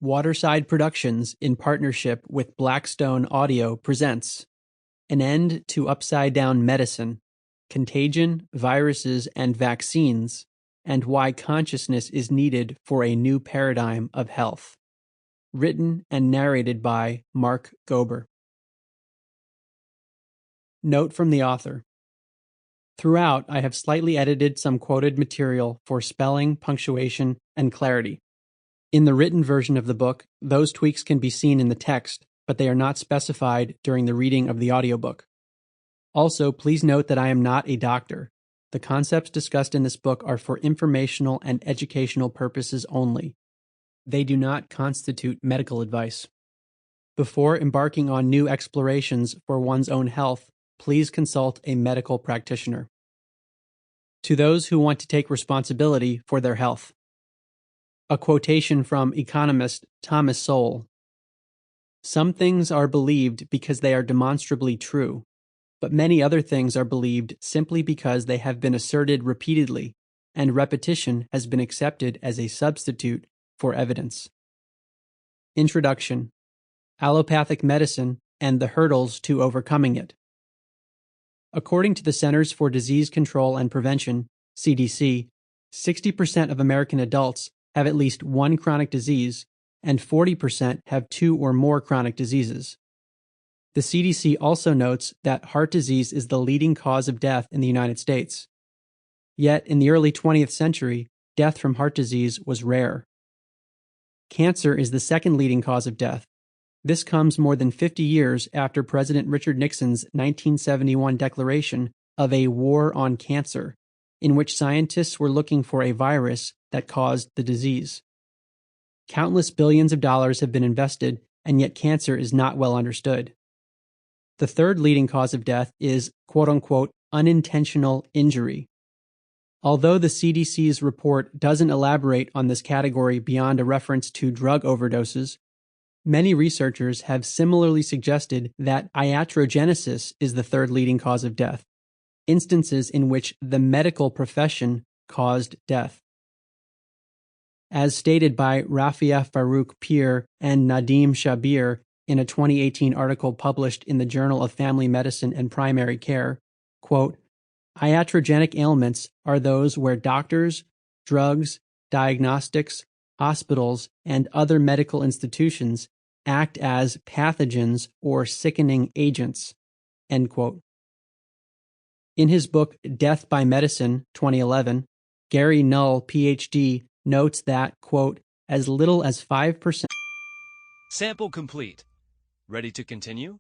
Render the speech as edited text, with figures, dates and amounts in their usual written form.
Waterside Productions, in partnership with Blackstone Audio, presents An End to Upside-Down Medicine, Contagion, Viruses, and Vaccines, and Why Consciousness is Needed for a New Paradigm of Health. Written and narrated by Mark Gober. Note from the author. Throughout, I have slightly edited some quoted material for spelling, punctuation, and clarity. In the written version of the book, those tweaks can be seen in the text, but they are not specified during the reading of the audiobook. Also, please note that I am not a doctor. The concepts discussed in this book are for informational and educational purposes only. They do not constitute medical advice. Before embarking on new explorations for one's own health, please consult a medical practitioner. To those who want to take responsibility for their health. A quotation from economist Thomas Sowell. Some things are believed because they are demonstrably true, but many other things are believed simply because they have been asserted repeatedly, and repetition has been accepted as a substitute for evidence. Introduction: Allopathic Medicine and the Hurdles to Overcoming It. According to the Centers for Disease Control and Prevention, CDC, 60% of American adults have at least one chronic disease, and 40% have two or more chronic diseases. The CDC also notes that heart disease is the leading cause of death in the United States. Yet, in the early 20th century, death from heart disease was rare. Cancer is the second leading cause of death. This comes more than 50 years after President Richard Nixon's 1971 declaration of a war on cancer, in which scientists were looking for a virus that caused the disease. Countless billions of dollars have been invested, and yet cancer is not well understood. The third leading cause of death is quote-unquote unintentional injury. Although the CDC's report doesn't elaborate on this category beyond a reference to drug overdoses, many researchers have similarly suggested that iatrogenesis is the third leading cause of death, instances in which the medical profession caused death. As stated by Rafia Farouk Peer and Nadim Shabir in a 2018 article published in the Journal of Family Medicine and Primary Care, quote, iatrogenic ailments are those where doctors, drugs, diagnostics, hospitals, and other medical institutions act as pathogens or sickening agents, end quote. In his book Death by Medicine, 2011, Gary Null, Ph.D., notes that, quote, as little as 5%. Sample complete. Ready to continue?